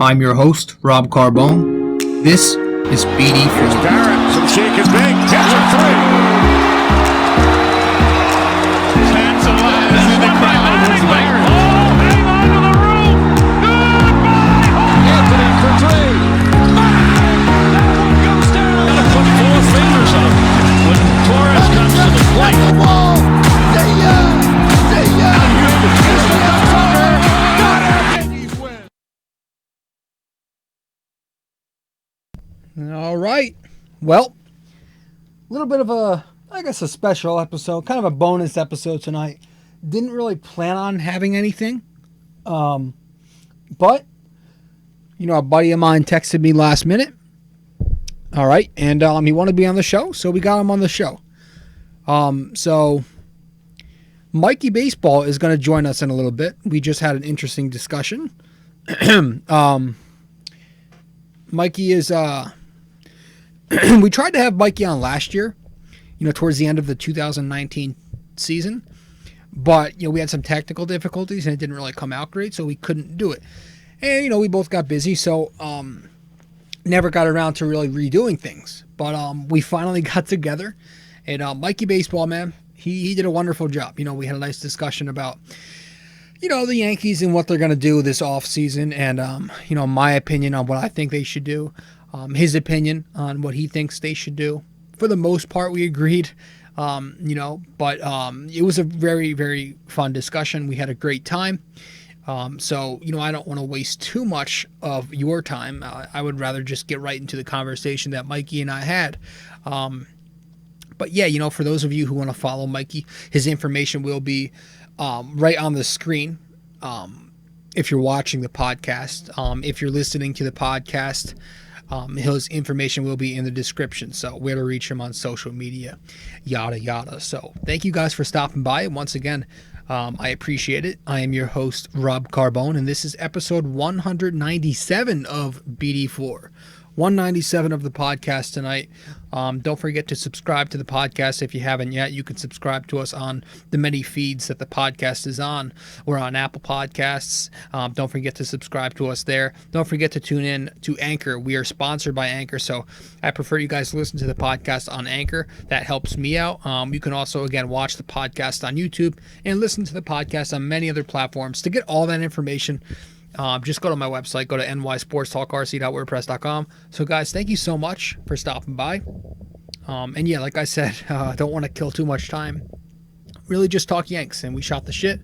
I'm your host, Rob Carbone. This is BD4. Here's Barrett, some shake and bake, hits a three. Tantalizing the crowd with Barrett. Oh, hang on to the roof. Goodbye. Anthony for three. That one goes down. Gotta put four fingers up when Torres comes to the plate. The wall. See ya. Got it. Yankees win. All right. Well, a little bit of a special episode, kind of a bonus episode tonight. Didn't really plan on having anything. But, a buddy of mine texted me last minute. All right. And he wanted to be on the show, so we got him on the show. So Mikey Baseball is going to join us in a little bit. We just had an interesting discussion. Mikey is... we tried to have Mikey on last year, towards the end of the 2019 season. But, we had some technical difficulties and it didn't really come out great, so we couldn't do it. And, we both got busy, so never got around to really redoing things. But we finally got together. And Mikey Baseball, man, he did a wonderful job. We had a nice discussion about, the Yankees and what they're going to do this offseason. And, my opinion on what I think they should do. His opinion on what he thinks they should do. For the most part, we agreed, but it was a very, very fun discussion. We had a great time. So, I don't want to waste too much of your time. I would rather just get right into the conversation that Mikey and I had. But yeah, for those of you who want to follow Mikey, his information will be right on the screen. If you're watching the podcast, if you're listening to the podcast, his information will be in the description. So where to reach him on social media, yada, yada. So thank you guys for stopping by. Once again, I appreciate it. I am your host, Rob Carbone, and this is episode 197 of BD4. 197 of the podcast tonight. Don't forget to subscribe to the podcast if you haven't yet. You can subscribe to us on the many feeds that the podcast is on. We're on Apple Podcasts. Don't forget to subscribe to us there. Don't forget to tune in to Anchor. We are sponsored by Anchor, so I prefer you guys listen to the podcast on Anchor. That helps me out. You can also, again, watch the podcast on YouTube and listen to the podcast on many other platforms. To get all that information, just go to my website, go to nysportstalkrc.wordpress.com. So guys, thank you so much for stopping by. And yeah, like I said, I don't want to kill too much time. Really just talk Yanks, and we shot the shit.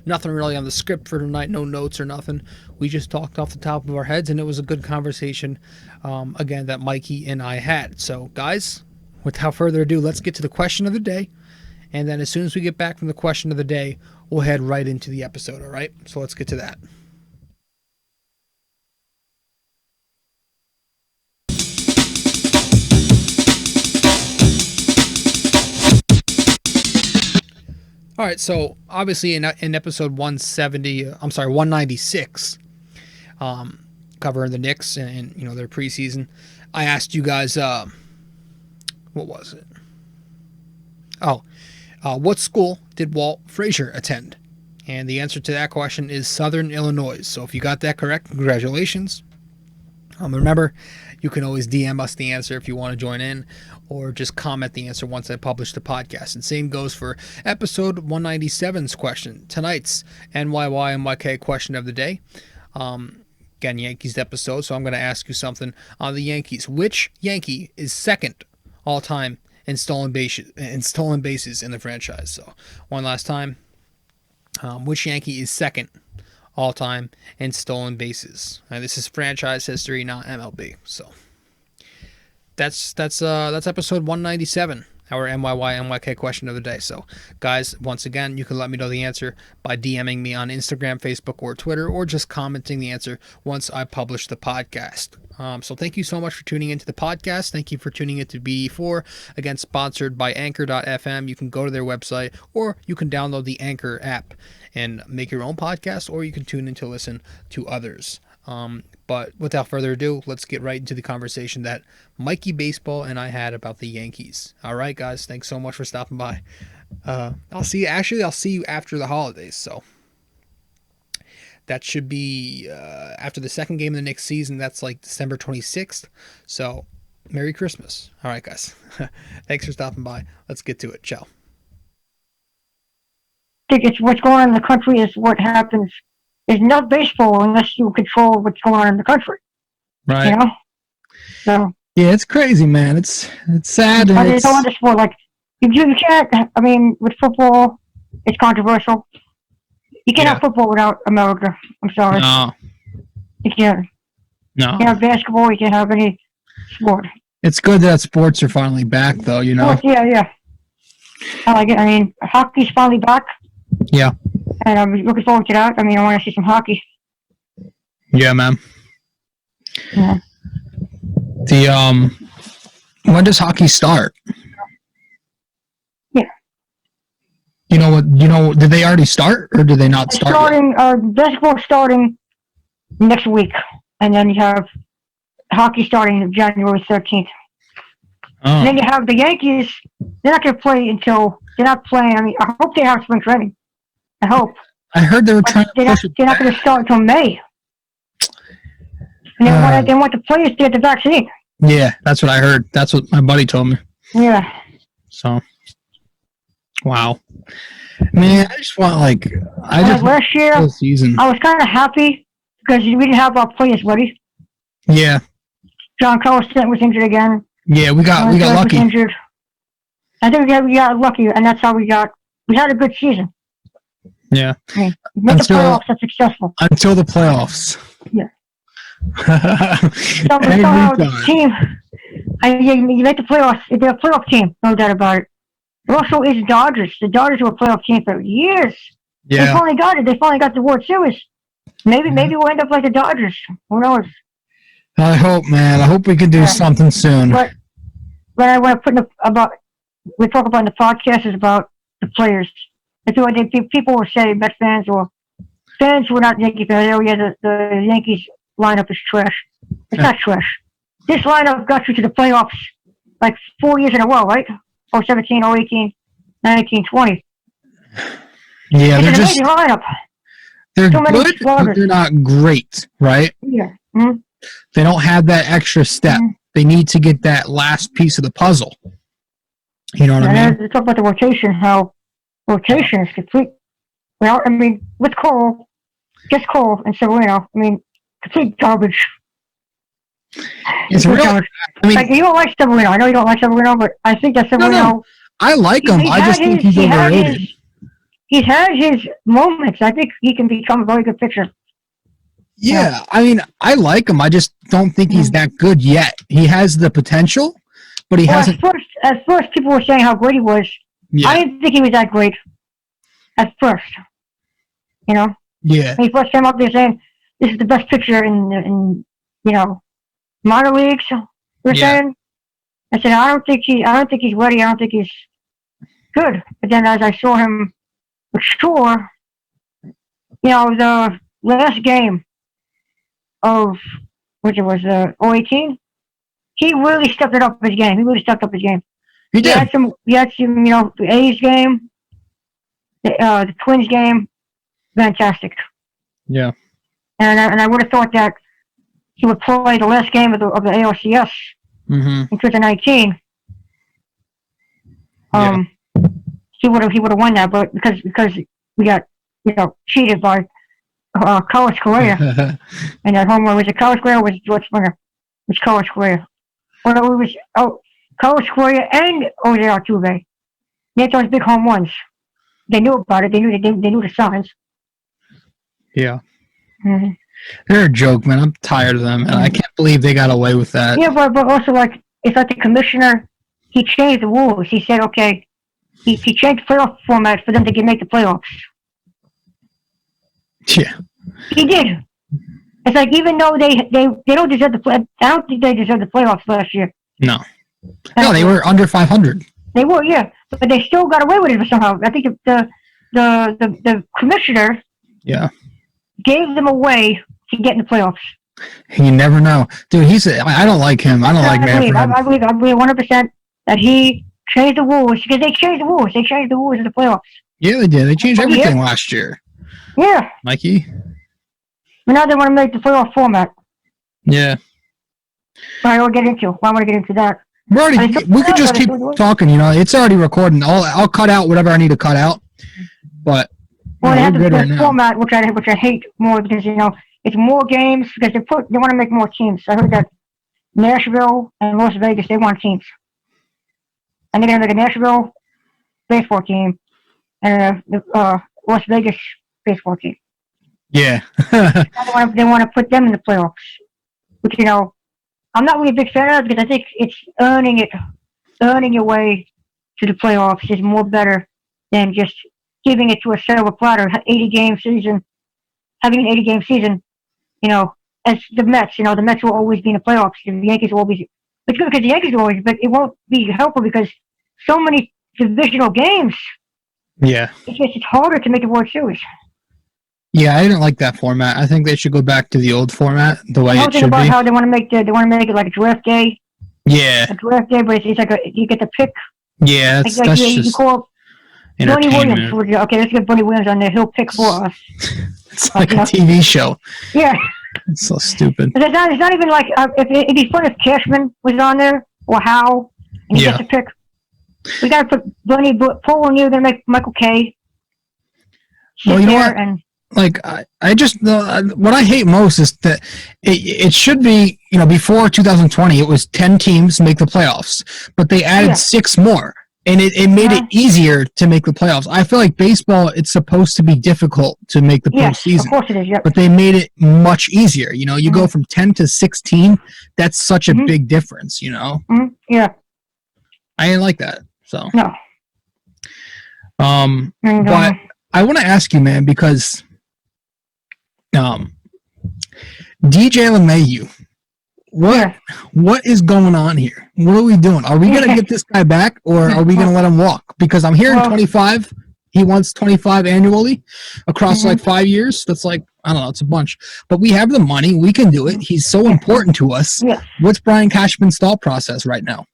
Nothing really on the script for tonight, no notes or nothing. We just talked off the top of our heads, and it was a good conversation, again, that Mikey and I had. So guys, without further ado, let's get to the question of the day. And then as soon as we get back from the question of the day, we'll head right into the episode, all right? So let's get to that. All right, so obviously in episode 196, covering the Knicks and their preseason, I asked you guys, what was it? What school did Walt Frazier attend? And the answer to that question is Southern Illinois. So if you got that correct, congratulations. Remember, you can always DM us the answer if you want to join in, or just comment the answer once I publish the podcast. And same goes for episode 197's question, tonight's NYYNYK question of the day. Again, Yankees episode, so I'm going to ask you something on the Yankees. Which Yankee is second all-time in stolen bases in the franchise? So one last time, which Yankee is second all-time in stolen bases? Now, this is franchise history, not MLB. So that's episode 197, our NYYNYK question of the day. So guys, once again, you can let me know the answer by DMing me on Instagram, Facebook, or Twitter, or just commenting the answer once I publish the podcast. So thank you so much for tuning into the podcast. Thank you for tuning into BD4, again, sponsored by Anchor.fm. You can go to their website, or you can download the Anchor app and make your own podcast, or you can tune in to listen to others. But without further ado, let's get right into the conversation that Mikey Baseball and I had about the Yankees. All right, guys, thanks so much for stopping by. I'll see you after the holidays. So That should be after the second game of the next season. That's like December 26th. So, Merry Christmas. All right, guys. Thanks for stopping by. Let's get to it. Ciao. I think it's what's going on in the country is what happens. There's no baseball unless you control what's going on in the country. Right. You know? So. Yeah, it's crazy, man. It's sad. And it's no other sport. Like, you can't, I mean, with football, it's controversial. You can't have football without America. I'm sorry. No. You can't. No. You can't have basketball. You can't have any sport. It's good that sports are finally back, though, you know? Yeah. I like it. I mean, hockey's finally back. Yeah. And I'm looking forward to that. I mean, I want to see some hockey. Yeah, man. Yeah. When does hockey start? Yeah. Did they already start or did they not start yet? Basketball starting next week. And then you have hockey starting January 13th. Oh. And then you have the Yankees. They're not going to play until they're not playing. I mean, I hope they have spring training. I hope. I heard they were trying to push it. They're not going to start until May. And they want the players to get the vaccine. Yeah, that's what I heard. That's what my buddy told me. Yeah. So, wow. Man, I just want last year, season. I was kind of happy because we didn't have our players ready. Yeah. John Carlson was injured again. Yeah, we got lucky. Was injured. I think we got lucky, and that's how we had a good season. Yeah. I mean, make the playoffs are successful. Until the playoffs. Yeah. Somehow the team, you make the playoffs. They're a playoff team, no doubt about it. It also is Dodgers. The Dodgers were a playoff team for years. Yeah. They finally got it. They finally got the World Series. Maybe we'll end up like the Dodgers. Who knows? I hope, man. I hope we can do something soon. But what I want to put we talk about in the podcast is about the players. I feel like people will say, Mets fans or fans who are not Yankee fans, the Yankees lineup is trash. It's not trash. This lineup got you to the playoffs like 4 years in a row, right? 2017, 2018, 19, 20. Yeah, it's an amazing lineup. They're good, but they're not great, right? Yeah. Mm-hmm. They don't have that extra step. Mm-hmm. They need to get that last piece of the puzzle. You know what I mean? They talk about the rotation, how rotation is complete. Well, I mean, with Cole, just Cole and Severino, I mean, complete garbage. It's real. Garbage. I mean, like, you don't like Severino. I know you don't like Severino, but I think that Severino... No. I like him. I just think he's overrated. He's had his moments. I think he can become a very good pitcher. Yeah, I mean, I like him. I just don't think he's that good yet. He has the potential, but he hasn't... At first, people were saying how great he was. Yeah. I didn't think he was that great at first. You know? Yeah. When he first came up there saying, this is the best pitcher in minor leagues, we're saying. I said, I don't think he's ready. I don't think he's good. But then as I saw him mature, the last game of, which it was 018, he really stepped up his game. He did. He had some, the A's game, the Twins game, fantastic. Yeah. And I would have thought that he would play the last game of the ALCS in 2019. He would have won that, but because we got cheated by Carlos Correa, and that home run was it Carlos Correa or was it George Springer? It was Carlos Correa. Well, it was Carlos Correa and Jose Altuve. They had those big home runs. They knew about it. They knew the signs. Yeah. Mm-hmm. They're a joke, man. I'm tired of them, and I can't believe they got away with that. Yeah, but also, like, it's like the commissioner, he changed the rules. He said, okay, he changed the playoff format for them to make the playoffs. Yeah. He did. It's like, even though they don't deserve the play, I don't think they deserved the playoffs last year. No. No, they were under 500. They were, yeah, but they still got away with it somehow. I think the commissioner gave them a way to get in the playoffs. You never know. Dude, I don't like him. I don't like Manfred. I believe 100% that he changed the rules, because they changed the rules. They changed the rules of the playoffs. Yeah, they did. They changed everything last year. Yeah. Mikey? But now they want to make the playoff format. Yeah. But I don't get into. I want to get into that. We could just keep talking. It's already recording. I'll cut out whatever I need to cut out. But they have the format, which I hate more because it's more games because they want to make more teams. I heard that Nashville and Las Vegas, they want teams, and they're gonna make a Nashville baseball team and a Las Vegas baseball team. Yeah. They want to put them in the playoffs, which I'm not really a big fan of because I think it's earning your way to the playoffs is more better than just giving it to a silver platter. 80-game season, having an 80-game season, as the Mets. The Mets will always be in the playoffs. The Yankees will always. It's good because the Yankees will always, but it won't be helpful because so many divisional games. Yeah. It's harder to make the World Series. Yeah, I didn't like that format. I think they should go back to the old format, the way it should about be. How they want to make it like a draft day. Yeah. A draft day, but it's like you get to pick. Yeah, that's just you call Bunny Williams. Okay, let's get Bunny Williams on there. He'll pick for us. It's like a TV show. Yeah. It's so stupid. But it's not even like it'd be fun if Cashman was on there or Howe, and you get to pick. We got to put Bunny Paul O'Neill. Gonna make Michael Kay. Well, you know what? I just what I hate most is that it should be before 2020 it was 10 teams make the playoffs, but they added 6 more, and it made it easier to make the playoffs. I feel like baseball, it's supposed to be difficult to make the postseason. Of course it is. Yep. But they made it much easier. You go from 10 to 16. That's such a big difference. Mm-hmm. Yeah. I didn't like that. So no. But I want to ask you, man, because DJ LeMahieu, what is going on here? What are we doing? Are we going to get this guy back, or are we going to let him walk? Because I'm hearing 25. He wants 25 annually across like 5 years. That's like, I don't know, it's a bunch. But we have the money. We can do it. He's so important to us. Yeah. What's Brian Cashman's thought process right now?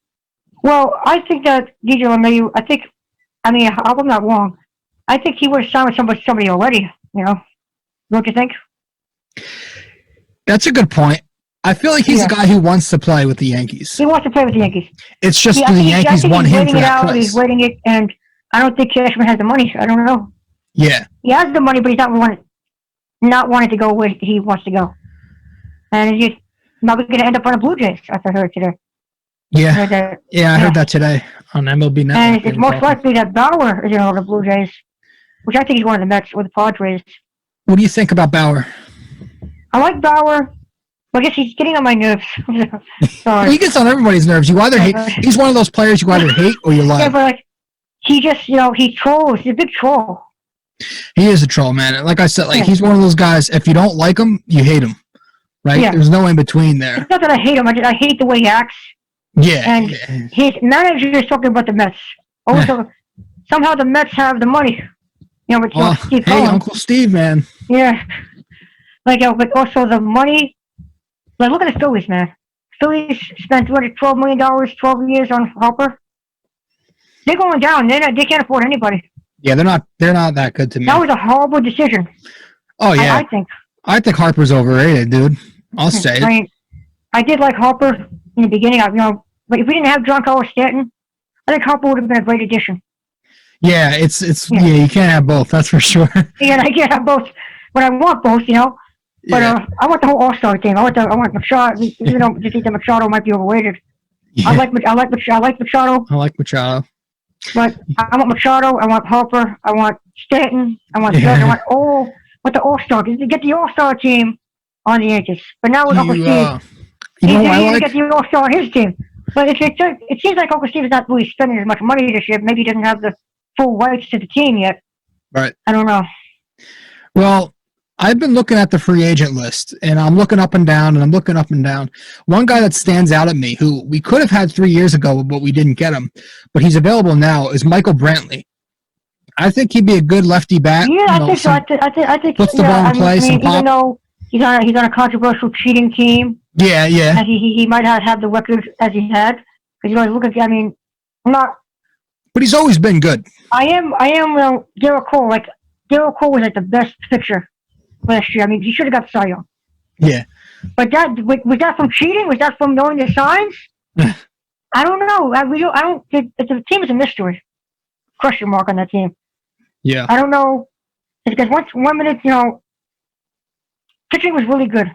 Well, I think that DJ LeMahieu, I'm not wrong. I think he would have signed with somebody already, Don't you think? That's a good point. I feel like he's a guy who wants to play with the Yankees. He wants to play with the Yankees. It's just the Yankees want him for that price. He's waiting it, and I don't think Cashman has the money. I don't know. Yeah. He has the money, but he's not wanting to go where he wants to go. And he's probably going to end up on the Blue Jays, as I heard today. Yeah. I heard that today on MLB Network. And it's most likely that Bauer is on the Blue Jays, which I think he's one of the Mets or the Padres. What do you think about Bauer? I like Bauer. I guess he's getting on my nerves. Sorry. He gets on everybody's nerves. You either hate. He's one of those players you either hate or you love. Yeah, but he just, he trolls. He's a big troll. He is a troll, man. Like I said, he's one of those guys. If you don't like him, you hate him. Right? Yeah. There's no in between there. It's not that I hate him. I hate the way he acts. Yeah. And his manager is talking about the Mets. Also, somehow the Mets have the money. With Steve Cohen. Uncle Steve, man. Yeah. But also the money. Look at the Phillies, man. Phillies spent $12 million, 12 years on Harper. They're going down. They can't afford anybody. Yeah, they're not that good to me. That was a horrible decision. Oh yeah, I think Harper's overrated, dude. I'll say it. I did like Harper in the beginning. But if we didn't have Giancarlo Stanton, I think Harper would have been a great addition. Yeah, you can't have both. That's for sure. Yeah, I can't have both, but I want both. But I want the whole All-Star team. I want Machado. Even though I think that Machado might be overrated. Yeah. I like Machado. I like Machado. But I want Machado. I want Harper. I want Stanton. I want Stanton. I want the All-Star. Get the All-Star team on the Yankees. But now with Uncle Steve, he's going to get the All-Star on his team. But it seems like Uncle Steve is not really spending as much money this year. Maybe he doesn't have the full rights to the team yet. Right. I don't know. Well, I've been looking at the free agent list, and I'm looking up and down, and I'm looking up and down. One guy that stands out at me, who we could have had 3 years ago, but we didn't get him, but he's available now, is Michael Brantley. I think he'd be a good lefty bat. Yeah, I think so. I think puts the ball in play. Even though he's on a controversial cheating team. Yeah. He might not have the record as he had, because look at. I'm not. But he's always been good. I am. Garrett Cole. Garrett Cole was the best pitcher last year. I mean, he should have got Cy Young. Yeah. But was that from cheating? Was that from knowing the signs? I don't know. I don't. The team is a mystery. Question mark on that team. Yeah. I don't know. It's because 1 minute, pitching was really good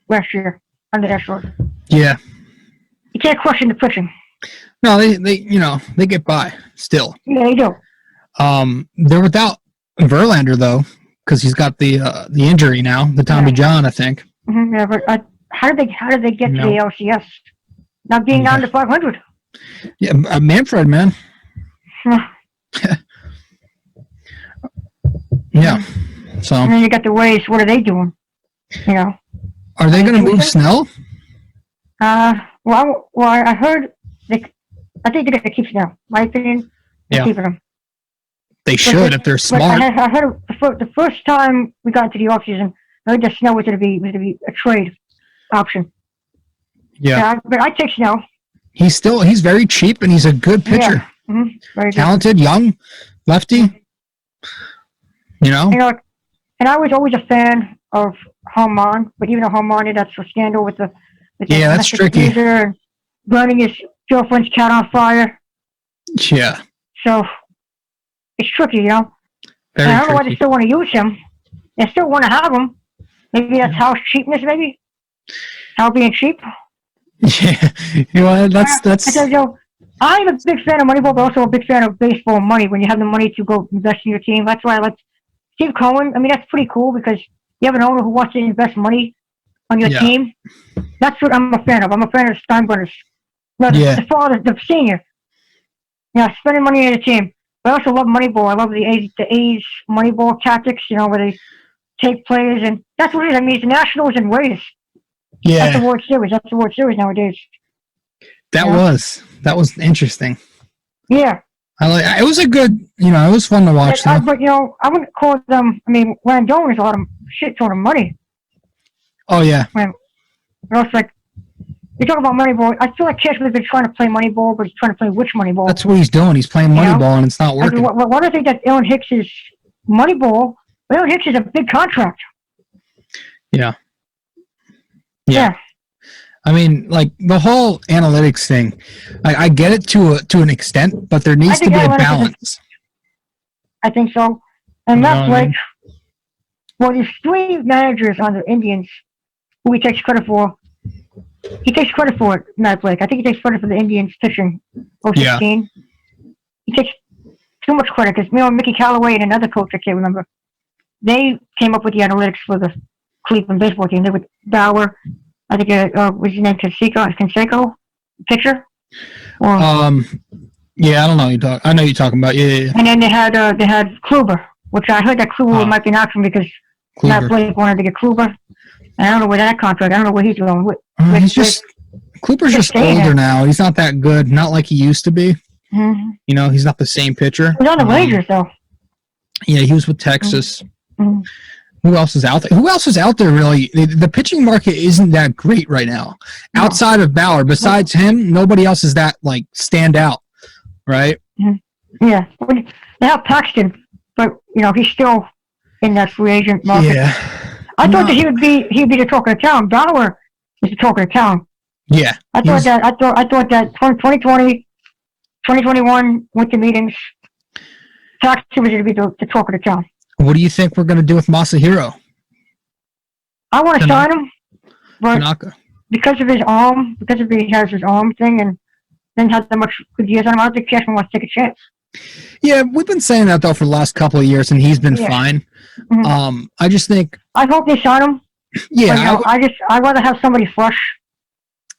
last year under Ashford. Yeah. You can't question the pitching. No, they get by still. Yeah, they do. They're without Verlander though, because he's got the injury now, the Tommy John, I think. Mm-hmm, yeah, but how did they get to the LCS? Not being down to 500. Yeah, Manfred, man. Yeah. So. And then you got the Rays. What are they doing? Are they going to move Snell? Well, I heard. I think they're going to keep Snell. My opinion. They're keeping him. They should if they're smart. I heard the first time we got into the offseason, I heard that Snell was going to be a trade option. Yeah. But I take Snell. He's very cheap and he's a good pitcher. Yeah. Mm-hmm. Very talented, young, lefty. And I was always a fan of Harmon, but even though Harmon did that scandal with the that's tricky. And burning his girlfriend's cat on fire. Yeah. So it's tricky, I don't know why they still want to use him. They still want to have him. Maybe that's house cheapness. Maybe how being cheap. Yeah. That's. I'm a big fan of Moneyball, but also a big fan of baseball money. When you have the money to go invest in your team, that's why I like Steve Cohen. I mean, that's pretty cool because you have an owner who wants to invest money on your team. That's what I'm a fan of. I'm a fan of Steinbrenner's. The father, the senior. Spending money on the team. But I also love Moneyball. I love the A's Moneyball tactics, where they take players, and that's what it is. I mean, it's the Nationals and Rays. Yeah. That's the World Series. That's the World Series nowadays. That was interesting. Yeah. It was a good, it was fun to watch. But I wouldn't call them. I mean, Landon is a lot of shit ton of money. Oh yeah. It's like you talk about Moneyball. I feel like Cashman's been trying to play Moneyball, but he's trying to play which Moneyball? That's what he's doing. He's playing Moneyball, and it's not working. Why do I think that Aaron Hicks is Moneyball? Aaron Hicks is a big contract. Yeah. I mean, like the whole analytics thing, I get it to an extent, but there needs to be a balance. I think so, and that's there's three managers on the Indians who he takes credit for. He takes credit for it, Matt Blake. I think he takes credit for the Indians pitching 2016. Yeah. He takes too much credit because Mickey Callaway and another coach I can't remember. They came up with the analytics for the Cleveland baseball team. They were Bauer. I think was his name Canseco, pitcher. Yeah, I don't know. I know you're talking about. Yeah. And then they had Kluber, which I heard that Kluber might be an option because Matt Blake wanted to get Kluber. And I don't know where that contract. I don't know where he's going. Kluber's just older now. He's not that good. Not like he used to be. Mm-hmm. He's not the same pitcher. He's on the Rangers though. Yeah, he was with Texas. Mm-hmm. Who else is out there? Who else is out there, really? The pitching market isn't that great right now. No. Outside of Bauer, besides him, nobody else is that, stand out, right? Mm-hmm. Yeah. They have Paxton, but, he's still in that free agent market. Yeah. I thought that he'd be the talk of the town. Bauer is the talk of the town. Yeah. I thought that 2020, 2021 winter meetings, Paxton was going to be the talk of the town. What do you think we're going to do with Masahiro? I want to sign him, but because of his arm, he has his arm thing, and then has that much good years on him, I don't think Cashman wants to take a chance. Yeah, we've been saying that though for the last couple of years, and he's been fine. Mm-hmm. I just think I hope they sign him. Yeah, but, I'd rather have somebody fresh.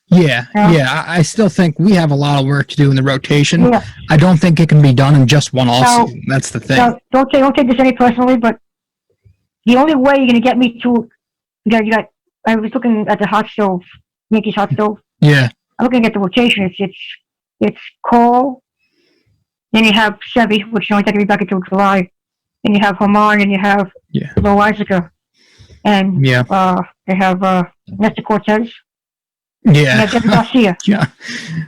Yeah, I still think we have a lot of work to do in the rotation. Yeah. I don't think it can be done in just one offseason. That's the thing. So don't take this any personally, but the only way you're going to get me to, I was looking at the hot stove, Yankees hot stove. Yeah. I'm looking at the rotation. It's Cole, then you have Sevy, which only taking me back until July. Then you have Herman, and you have Loizaga. And they have Nestor Cortez. Yeah. Garcia. Yeah.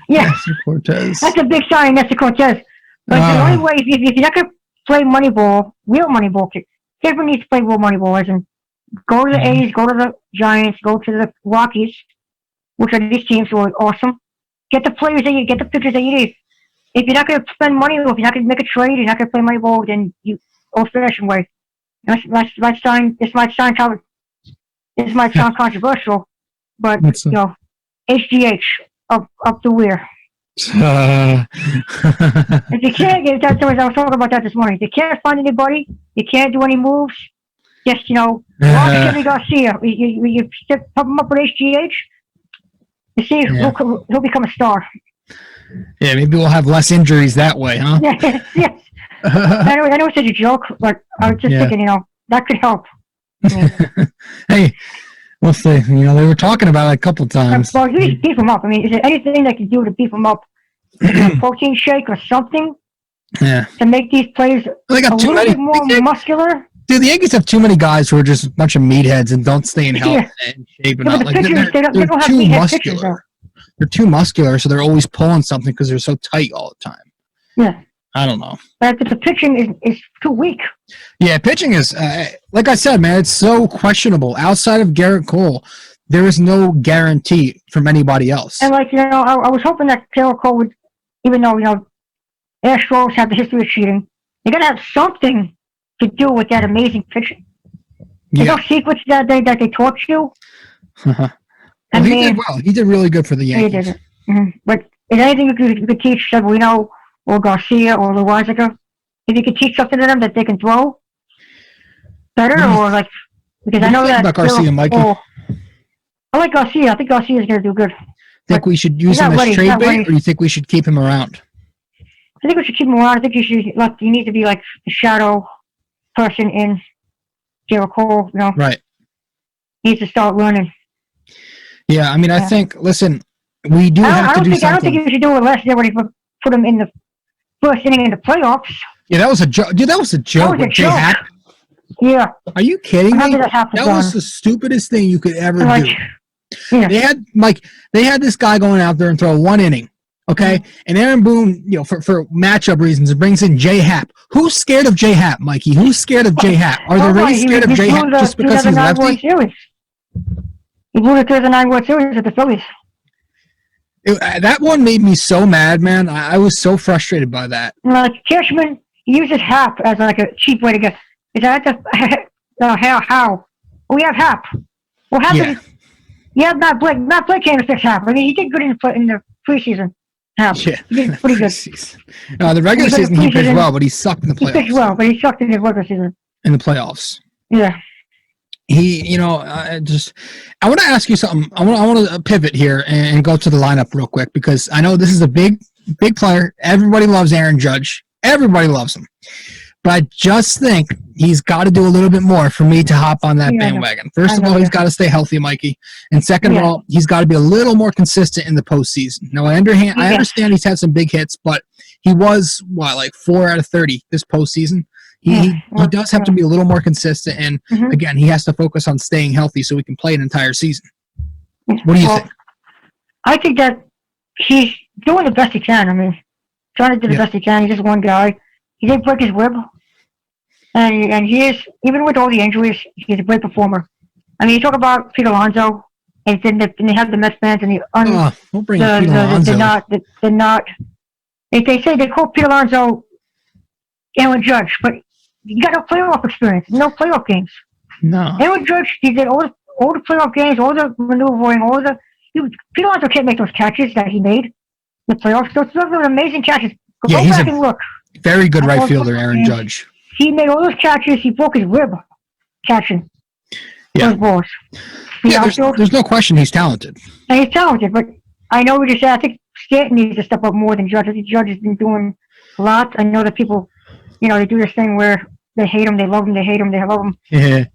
Nestor Cortez. That's a big sign, Nestor Cortez. But the only way, if you're not going to play Moneyball, real Moneyball, everyone needs to play real Moneyball, as in Go to the A's, go to the Giants, go to the Rockies, which are these teams who are awesome. Get the players that you get the pitchers that you need. If you're not going to spend money, or if you're not going to make a trade, you're not going to play Moneyball, then you old-fashioned way. This might sound controversial, but HGH up the rear. If you can't, I was talking about that this morning. If you can't find anybody, you can't do any moves. Just Jimmy Garcia. You pump him up with HGH. You see, he'll become a star. Yeah, maybe we'll have less injuries that way, huh? Yes. I know it's such a joke, but I was just thinking, that could help. Hey, we'll see. They were talking about it a couple times. Well, you just beef him up. I mean, is there anything they can do to beef him up? A protein shake or something? Yeah. To make these players a little bit more muscular? Dude, the Yankees have too many guys who are just a bunch of meatheads and don't stay in health and shape. And But the pitchers, they don't have too meathead muscular. pitchers, They're too muscular, so they're always pulling something because they're so tight all the time. Yeah. I don't know. But the pitching is too weak. Yeah, pitching is, like I said, man, it's so questionable. Outside of Garrett Cole, there is no guarantee from anybody else. And, I was hoping that Garrett Cole would, even though, Astros have the history of cheating, they got to have something to do with that amazing pitching. There's no secrets that they taught you. Well, he did well. He did really good for the Yankees. He did. Mm-hmm. But is anything you could teach Severino or Garcia or Loizaga? If you could teach something to them that they can throw better, because I know that about Garcia, Mikey? I like Garcia. I think Garcia is going to do good. Think we should use him as trade bait, or do you think we should keep him around? I think we should keep him around. I think you need to be like the shadow person in Garrett Cole. Right. He needs to start learning. Yeah, I mean, I think. Listen, we do have to do something. I don't think you should do it last year when he put him in the first inning in the playoffs. Yeah, that was a joke. Dude, that was a joke with Jay Happ. Yeah. Are you kidding me? That was the stupidest thing you could ever do. Yeah. They had this guy going out there and throw one inning. Okay, and Aaron Boone, for matchup reasons, brings in Jay Happ. Who's scared of Jay Happ, Mikey? Who's scared of Jay Happ? Are they really scared of Jay Happ just because he's lefty? He blew the 2009 World Series at the Phillies. That one made me so mad, man. I was so frustrated by that. Cashman uses Happ as a cheap way to get. Is that how? We have Happ. What happened? Yeah, Matt Blake. Matt Blake came to fix Happ. I mean, he did good in the preseason. Happ. Yeah, he did pretty good. No, the regular season he pitched well, but he sucked in the playoffs. He pitched well, but he sucked in the regular season. In the playoffs. Yeah. I want to ask you something. I want to pivot here and go to the lineup real quick because I know this is a big player. Everybody loves Aaron Judge. Everybody loves him. But I just think he's got to do a little bit more for me to hop on that bandwagon. First of all, he's got to stay healthy, Mikey. And second of all, he's got to be a little more consistent in the postseason. Now, I understand he's had some big hits, but he was, 4 out of 30 this postseason. He does have to be a little more consistent, and again, he has to focus on staying healthy so he can play an entire season. What do you think? I think that he's doing the best he can. I mean, trying to do the best he can. He's just one guy. He didn't break his rib, and he is, even with all the injuries, he's a great performer. I mean, you talk about Pete Alonso, and they have the Mets fans, and don't bring up Pete Alonso. they're not. They say they call Pete Alonso Aaron Judge, but you got no playoff experience, no playoff games. No. Aaron Judge, he did all the playoff games, all the maneuvering, Pete Alonso can't make those catches that he made in the playoffs. Those are amazing catches. Go back and look. Very good right fielder, Aaron Judge. He made all those catches. He broke his rib catching those balls. Yeah, there's no question he's talented. And he's talented, but I know we just said I think Stanton needs to step up more than Judge. I think Judge has been doing a lot. I know that people, they do this thing where they hate him, they love him, they hate him, they love him. Yeah.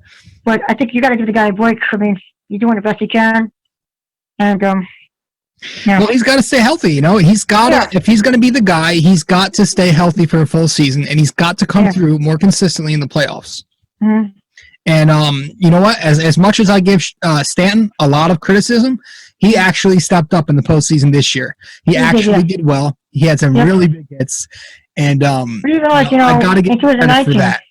But I think you got to give the guy a break. I mean, he's doing the best he can. And, Well, he's got to stay healthy, He's got to, if he's going to be the guy, he's got to stay healthy for a full season, and he's got to come through more consistently in the playoffs. Mm-hmm. And you know what? As much as I give Stanton a lot of criticism, he actually stepped up in the postseason this year. He actually did well. He had some really big hits, and I got to give credit for that.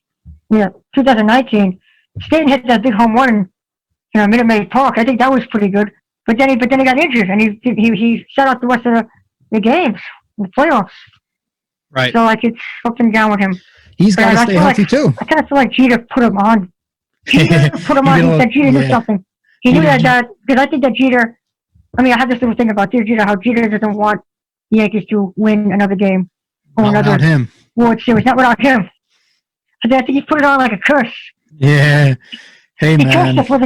Yeah, 2019, Stanton hit that big home run in Minute Maid Park. I think that was pretty good. But then he got injured, and he sat out the rest of the games, the playoffs. Right. So like it's up and down with him. He's got to stay healthy too. I kind of feel like Jeter put him on. Jeter put him on. He said Jeter knew something. He knew that because I think that Jeter. I mean, I have this little thing about Jeter, how Jeter doesn't want the Yankees to win another game or another World Series. Not without him. I think he put it on like a curse. Yeah. Hey, man. I feel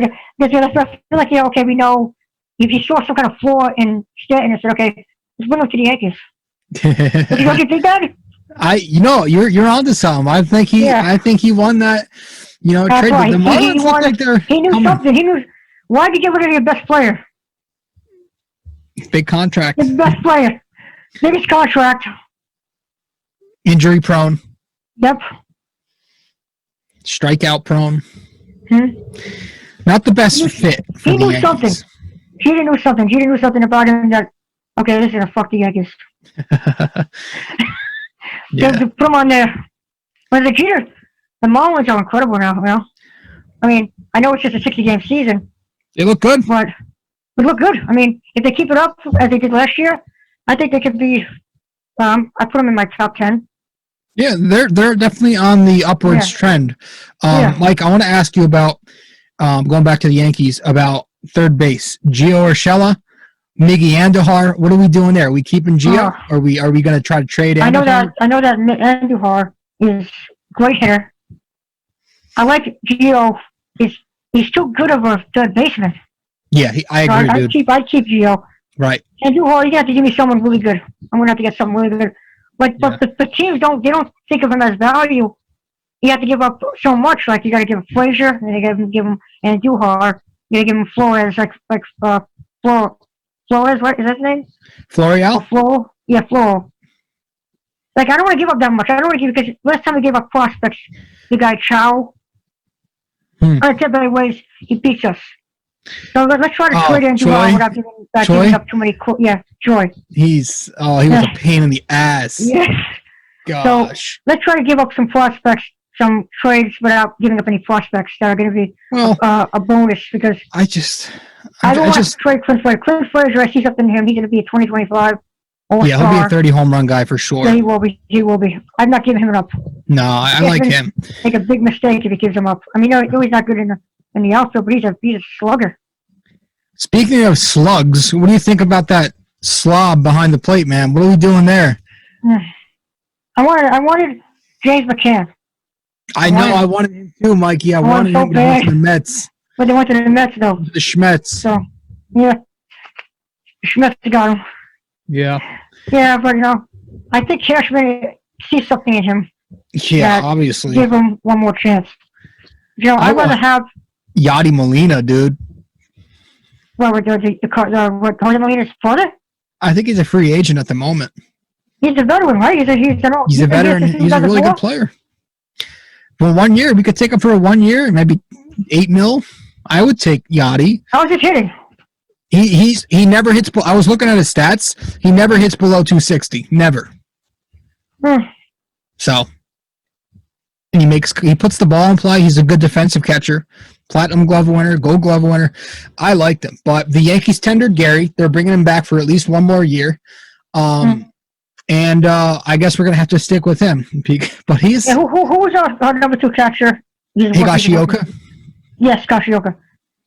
like, yeah, okay, we know if you saw some kind of flaw in Stanton and said, okay, let's bring him to the Yankees. Don't you think that? You're onto something. I think he won that, trade. Right. The Marlins look like they're he knew something. He knew why'd you get rid of your best player? Big contract. His best player. Biggest contract. Injury prone. Yep. Strikeout prone. Not the best fit for he the knew Yankees. something. Jeter knew something. Jeter knew something about him that, okay, this is gonna fuck the Yankees. To put him on there. But the Marlins are incredible now, I mean, I know it's just a 60-game season. They look good. But they look good. I mean, if they keep it up as they did last year, I think they could be, I put them in my top 10. Yeah, they're definitely on the upwards trend. Mike, I want to ask you about, going back to the Yankees, about third base. Gio Urshela, Miggy Andujar. What are we doing there? Are we keeping Gio? Are we going to try to trade Andujar? I know that Andujar is great hitter. I like Gio. He's too good of a third baseman. Yeah, I agree, dude. I'd keep Gio. Right. Andujar, you have to give me someone really good. I'm going to have to get someone really good. But the teams don't think of him as value. You have to give up so much. Like you got to give him Frazier, and you got to give him Andujar. You got to give him Flores, Flores. What is that his name? Florial. Flo. Yeah, Flo. Like I don't want to give up that much. I don't want to give because last time we gave up prospects, the guy Chow. On a temporary ways, he beats us. So let's try to trade Andujar without giving up too many. Troy. He was a pain in the ass. Yes. Gosh. So let's try to give up some prospects, some trades without giving up any prospects that are going to be a bonus because I don't want to trade Clint Frazier. Clint Frazier, I see something in him. He's going to be a 2025 All-Star. Yeah, he'll be a 30 home run guy for sure. Yeah, he will be. I'm not giving him up. No, I like him. Make a big mistake if he gives him up. I mean, he's not good in the outfield, but he's a slugger. Speaking of slugs, what do you think about that slob behind the plate, man? What are we doing there? I wanted James McCann. I wanted him too, Mikey. I wanted him to go to the Mets. But they went to the Mets, though. The Schmets. So, yeah. The Schmets got him. Yeah. Yeah, but, I think Cashman sees something in him. Yeah, obviously. Give him one more chance. I'd rather have... Yadi Molina, dude. What, Jose Molina's father? I think he's a free agent at the moment. He's a veteran, right? He's a veteran. He's a really good player. For 1 year, we could take him for 1 year, maybe $8 million. I would take Yachty. How's he hitting? He never hits. I was looking at his stats. He never hits below 260. Never. So, and he puts the ball in play. He's a good defensive catcher. Platinum Glove winner, Gold Glove winner. I liked him, but the Yankees tendered Gary. They're bringing him back for at least one more year. And I guess we're gonna have to stick with him. But he's who was our number 2 catcher? Higashioka. Yes, Higashioka.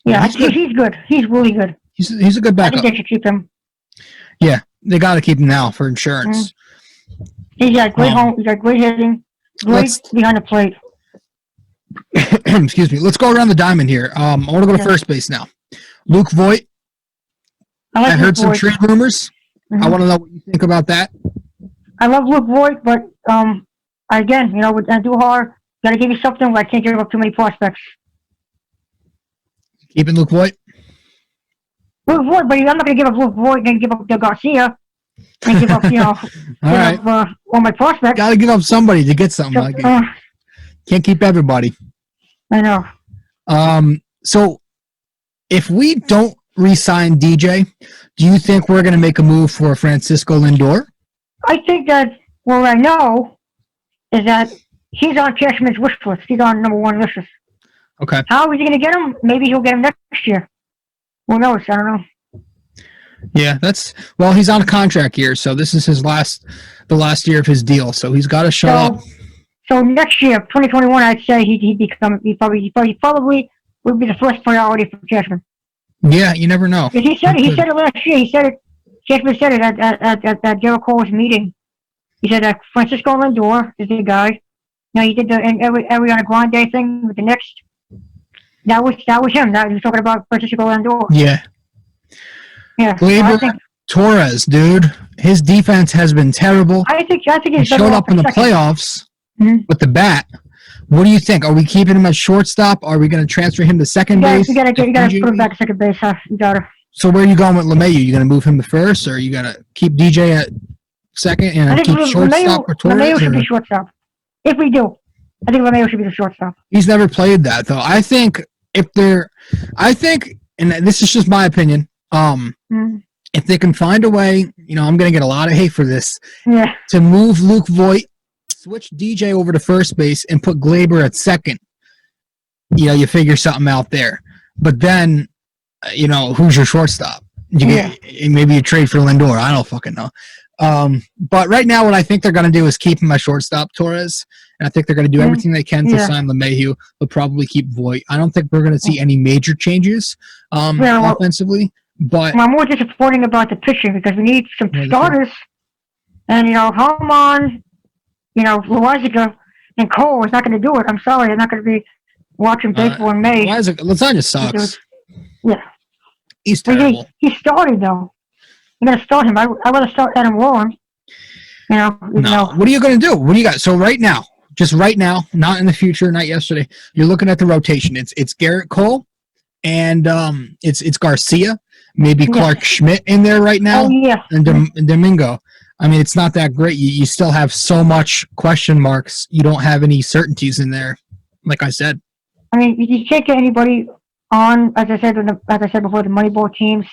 Yeah, he's good. He's really good. He's a good backup. I think they should keep him. Yeah, they got to keep him now for insurance. He's got great home. He's got great hitting. Great behind the plate. Excuse me. Let's go around the diamond here. I want to go to first base now. Luke Voigt. I heard some trade rumors. I want to know what you think about that. I love Luke Voigt, but again, with Andujar, got to give you something where I can't give up too many prospects. Keeping Luke Voigt? Luke Voigt, but I'm not going to give up Luke Voigt and give up Del Garcia and give up, all my prospects. Got to give up somebody to get something. Can't keep everybody. I know. So, if we don't re-sign DJ, do you think we're going to make a move for Francisco Lindor? I think that what I know is that he's on Cashman's wish list. He's on number 1 list. Okay. How is he going to get him? Maybe he'll get him next year. Who knows? I don't know. Yeah, he's on a contract year, so this is the last year of his deal, so he's got to show up. So next year, 2021, I'd say he probably would be the first priority for Cashman. Yeah, you never know. He said it last year. Cashman said it at Jericho's meeting. He said that Francisco Lindor is the guy. He did the Ariana Grande thing with the Knicks. That was him. He was talking about Francisco Lindor. Yeah. Yeah. Gleyber Torres, dude, his defense has been terrible. I think he showed up in the playoffs with the bat. What do you think? Are we keeping him at shortstop? Are we going to transfer him to second base? You got to put him back at second base. You got to. So where are you going with LeMahieu? You going to move him to first, or are you going to keep DJ at second and keep shortstop for Torres? LeMahieu should be shortstop. If we do, I think LeMahieu should be the shortstop. He's never played that though. I think, and this is just my opinion. If they can find a way, I'm going to get a lot of hate for this. Yeah. To move Luke Voit, switch DJ over to first base, and put Gleyber at second. You figure something out there. But then, who's your shortstop? Maybe you trade for Lindor. I don't fucking know. But right now, what I think they're going to do is keep him at shortstop, Torres. And I think they're going to do everything they can to sign LeMahieu, but probably keep Voit. I don't think we're going to see any major changes offensively. But I'm more disappointing about the pitching because we need some starters. And, Holman, Loizaga, and Cole is not going to do it. I'm sorry. They're not going to be watching baseball in May. Lasagna sucks. Yeah. He's terrible. He started, though. I'm going to start him. I'd rather start Adam Warren. No. What are you going to do? What do you got? So just right now, not in the future, not yesterday, you're looking at the rotation. It's Garrett Cole and it's Garcia. Maybe Clark Schmidt in there right now. Oh, yeah. And Domingo. I mean, it's not that great. You still have so much question marks. You don't have any certainties in there, like I said. I mean, you can't get anybody on, as I said before, the Moneyball teams.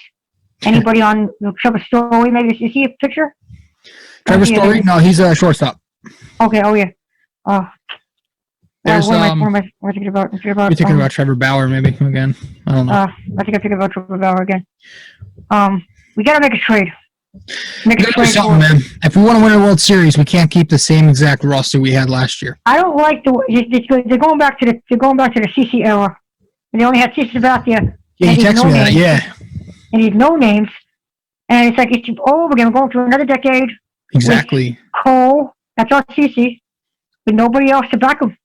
Anybody on Trevor Story? Maybe is he a pitcher? Trevor Story? No, he's a shortstop. Okay. Oh yeah. There's what am I thinking about? You're thinking about Trevor Bauer, maybe again. I don't know. I think I'm thinking about Trevor Bauer again. We gotta make a trade. Something, man. If we want to win a World Series, we can't keep the same exact roster we had last year. I don't like they're going back to the CC era. And they only had CC Sabathia. Yeah, he texted me that. Yeah. And he's no names, and it's like it's all over again. We're going through another decade. Exactly. Cole, that's our CC, but nobody else to back him.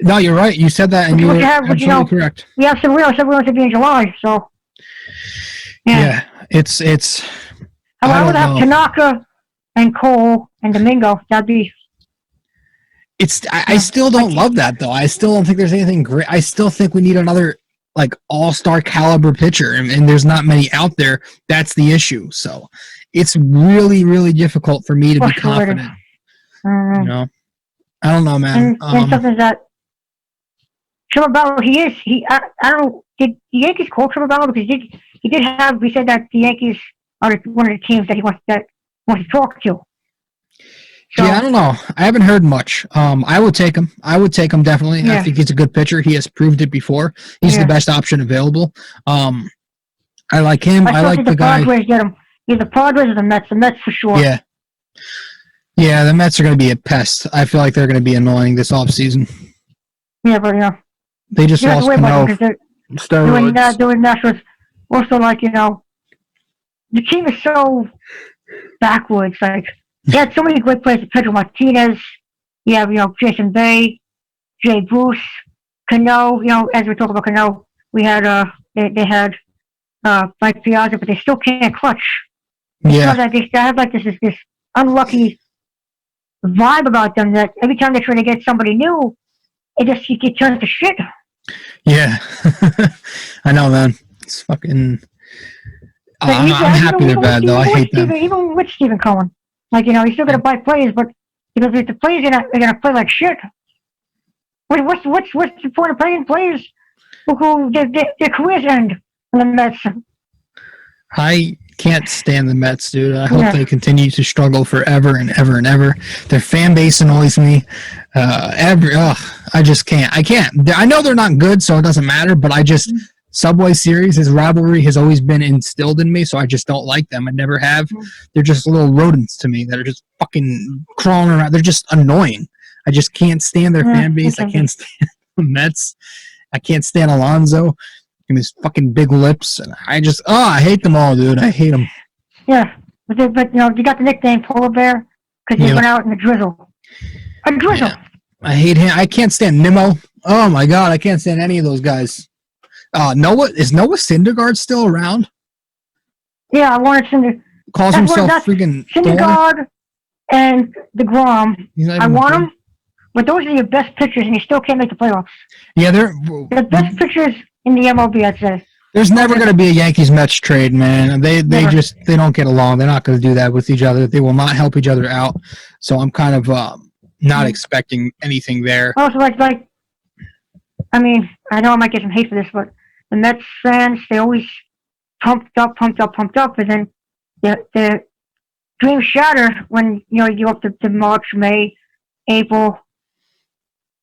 No, you're right. You said that, and you were absolutely correct. We have some real to be in July, so yeah, it's. I would have Tanaka and Cole and Domingo. That'd be. I still don't love that though. I still don't think there's anything great. I still think we need another all-star caliber pitcher, and there's not many out there. That's the issue. So it's really, really difficult for me to be confident. I don't know, man. And something that Trevor Bauer, I don't know, did the Yankees call Trevor Bauer? Because we said that the Yankees are one of the teams that he wants to talk to. So, yeah, I don't know. I haven't heard much. I would take him. Definitely. Yeah. I think he's a good pitcher. He has proved it before. He's the best option available. I like him. I like the guy. Padres get him. Either the Padres or the Mets. The Mets for sure. Yeah. Yeah, the Mets are going to be a pest. I feel like they're going to be annoying this offseason. Yeah, but they just lost Cano. Steroids. Doing Nationals. Also, the team is so backwards. They had so many great players. Pedro Martinez. You have, Jason Bay, Jay Bruce, Cano. As we talk about Cano, we had they had Mike Piazza, but they still can't clutch. Yeah. They have this unlucky vibe about them that every time they try to get somebody new, it turns to shit. Yeah, I know, man. It's fucking. I'm happy they're bad though. I hate them. Even with Stephen Cohen. He's still going to buy players, but if the players are going to play like shit, what's the point of playing players who their careers end in the Mets? I can't stand the Mets, dude. I hope they continue to struggle forever and ever and ever. Their fan base annoys me. I just can't. I can't. I know they're not good, so it doesn't matter, but Subway Series, his rivalry has always been instilled in me, so I just don't like them. I never have. They're just little rodents to me that are just fucking crawling around. They're just annoying. I just can't stand their fan base. I can't stand the Mets. I can't stand Alonso and his fucking big lips. And I hate them all, dude. I hate them. Yeah, but you got the nickname Polar Bear because he went out in the drizzle. A drizzle. Yeah. I hate him. I can't stand Nimmo. Oh my god, I can't stand any of those guys. Noah Syndergaard still around? Yeah, I wanted Syndergaard. Calls himself freaking Syndergaard and DeGrom. I want him, but those are your best pitchers, and you still can't make the playoffs. Yeah, they're the best pitchers in the MLB, I'd say. There's never going to be a Yankees-Mets trade, man. They don't get along. They're not going to do that with each other. They will not help each other out. So I'm kind of not expecting anything there. Also, I mean, I know I might get some hate for this, but the Mets fans, they always pumped up, and then the dreams shatter when you go up to March, May, April,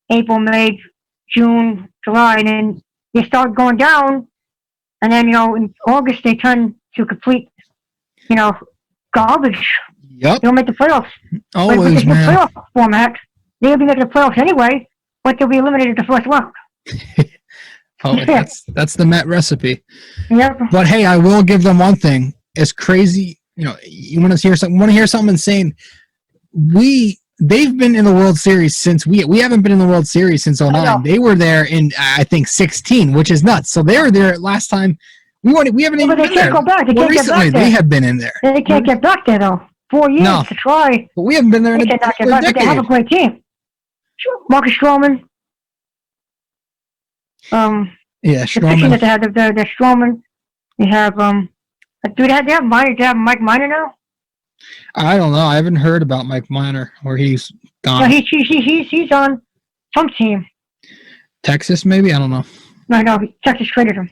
May, June, July, and then they start going down, and then in August they turn to complete, garbage. Yep. They don't make the playoffs. Always, with this new man. playoff format, they'll be making the playoffs anyway, but they'll be eliminated the first round. That's the Met recipe. Yep. But hey, I will give them one thing. It's crazy. You want to hear something insane? They've been in the World Series since we haven't been in the World Series since 2009. They were there in I think 2016, which is nuts. So they were there last time. We haven't even been there. Go back. They can't recently, get back there. They have been in there. They can't get back there though. 4 years to try. But we haven't been there in a decade. They have a great team. Marcus Stroman. Stroman. The pitching that they have, the Stroman. They have do they have Mike Minor now? I don't know. I haven't heard about Mike Minor, or he's gone. No, he's on some team. Texas, maybe? I don't know. No, Texas traded him.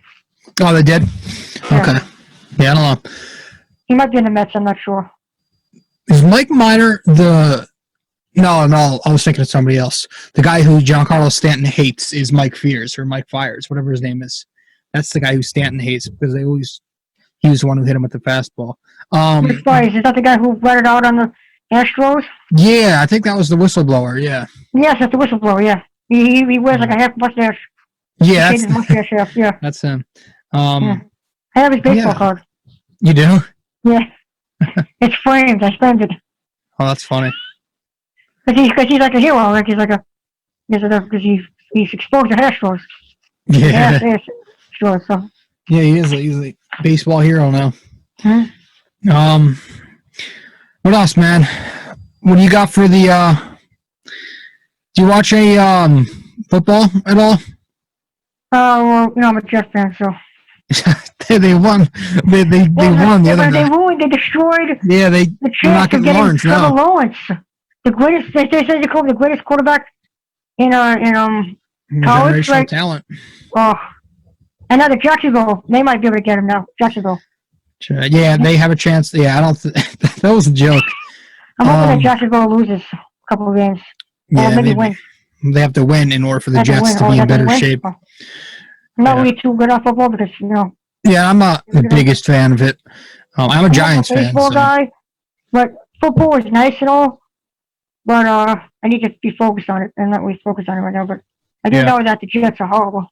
Oh, they did? Yeah. Okay. Yeah, I don't know. He might be in the Mets, I'm not sure. Is Mike Minor No, I was thinking of somebody else. The guy who Giancarlo Stanton hates is Mike Fears, or Mike Fires, whatever his name is. That's the guy who Stanton hates because he was the one who hit him with the fastball. Mike Fires, is that the guy who let it out on the Astros? Yeah, I think that was the whistleblower, yeah. Yes, that's the whistleblower, yeah. He wears like a half mustache. Yeah, that's him. I have his baseball card. You do? Yeah. It's framed. I framed it. Oh, that's funny. Because he's like a hero. Because he's exposed to Astros. Yeah. Sure. So. Yeah, he's a baseball hero now. Hmm? What else, man? What do you got for the? Do you watch a football at all? Well, I'm a Jets fan, so. They won. They won the other night. They ruined. They destroyed. Yeah, the chance of getting Trevor Lawrence, the greatest. They said they called him the greatest quarterback in college. Generational talent. Oh, and now the Jacksonville, they might be able to get him now. Jacksonville. Yeah, they have a chance. Yeah, I don't. That was a joke. I'm hoping that Jacksonville loses a couple of games. Yeah, maybe win. They have to win in order for the Jets to be in better shape. I'm not really too good at football because Yeah, I'm not the biggest fan of it. I'm a Giants fan. Baseball guy, but football is nice and all. But I need to be focused on it. I'm not really focused on it right now. But I do know that the Jets are horrible.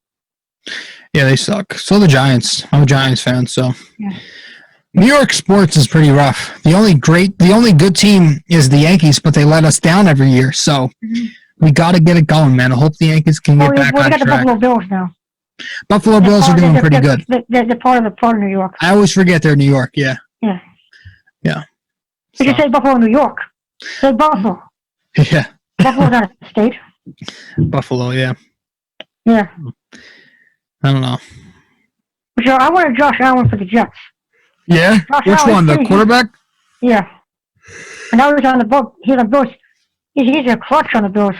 Yeah, they suck. So the Giants. I'm a Giants fan. So yeah. New York sports is pretty rough. The only good team is the Yankees, but they let us down every year. So we got to get it going, man. I hope the Yankees can get back on track. We got the Buffalo Bills now. Buffalo Bills are doing pretty good. They're part of New York. I always forget they're New York. Yeah. Yeah. Yeah. You just say Buffalo, New York. Say Buffalo. Yeah. Buffalo's not a state. Buffalo, yeah. Yeah. I don't know. So I wanted Josh Allen for the Jets. Yeah? Which one? The quarterback? Yeah. And now he's on the book. He's on Bills. He's a clutch on the Bills.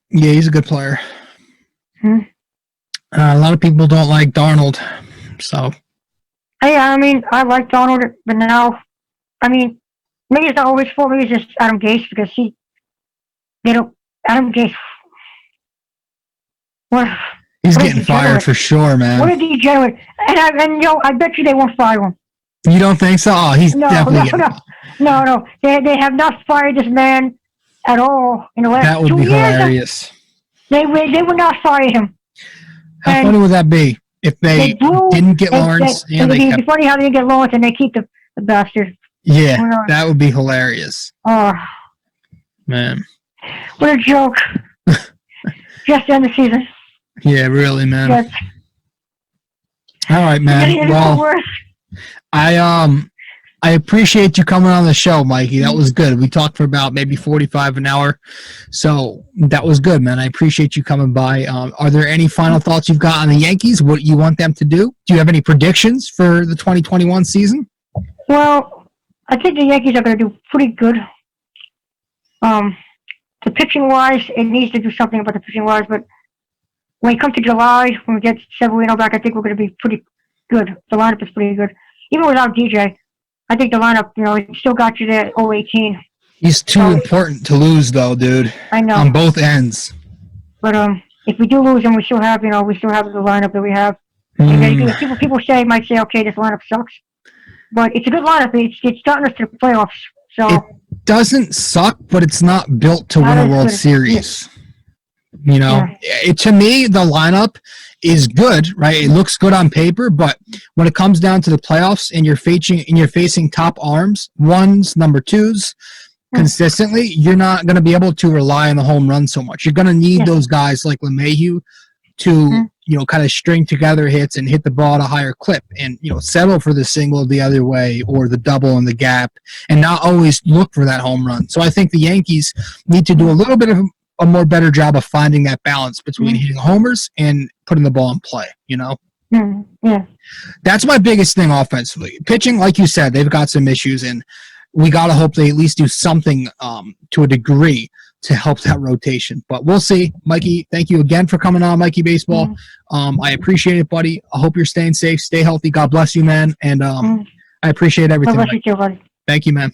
Yeah, he's a good player. Hmm. A lot of people don't like Darnold, so I mean, I like Donald, but now, I mean, maybe it's not always fault. Maybe it's just Adam Gase because Adam Gase. What? He's what a getting fired degenerate. for sure, man. What a degenerate! And I bet you they won't fire him. You don't think so? Oh, he's definitely getting fired. No. They have not fired this man at all in the last 2 years. That would be hilarious. They would not fire him. How funny would that be if they didn't get Lawrence? It'd be funny how they didn't get Lawrence and they keep the bastard. Yeah, that would be hilarious. Oh, man. What a joke. Just to end the season. Yeah, really, man. Yes. All right, man. Well, I appreciate you coming on the show, Mikey. That was good. We talked for about maybe 45 an hour. So that was good, man. I appreciate you coming by. Are there any final thoughts you've got on the Yankees? What you want them to do? Do you have any predictions for the 2021 season? Well, I think the Yankees are going to do pretty good. The pitching-wise, it needs to do something about the pitching-wise, but when it comes to July, when we get Severino back, I think we're going to be pretty good. The lineup is pretty good. Even without DJ, I think the lineup, it still got you there at 0-18. He's too important to lose, though, dude. I know. On both ends. But if we do lose him, we still have the lineup that we have. People might say, okay, this lineup sucks. But it's a good lineup. It's gotten us to the playoffs. So it doesn't suck, but it's not built to win a World Series. Yeah. To me, the lineup is good, right? It looks good on paper, but when it comes down to the playoffs and you're facing top arms, ones, number twos, consistently, you're not going to be able to rely on the home run so much. You're going to need those guys like LeMahieu to, kind of string together hits and hit the ball at a higher clip and, settle for the single the other way or the double in the gap and not always look for that home run. So I think the Yankees need to do a little bit of a more better job of finding that balance between hitting homers and putting the ball in play, Yeah. That's my biggest thing offensively. Pitching, like you said, they've got some issues, and we got to hope they at least do something to a degree to help that rotation. But we'll see. Mikey, thank you again for coming on, Mikey Baseball. I appreciate it, buddy. I hope you're staying safe. Stay healthy. God bless you, man. And I appreciate everything. God bless you too, buddy. Thank you, man.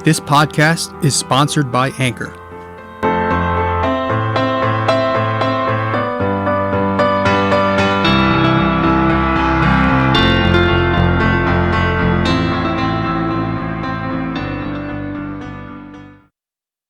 This podcast is sponsored by Anchor.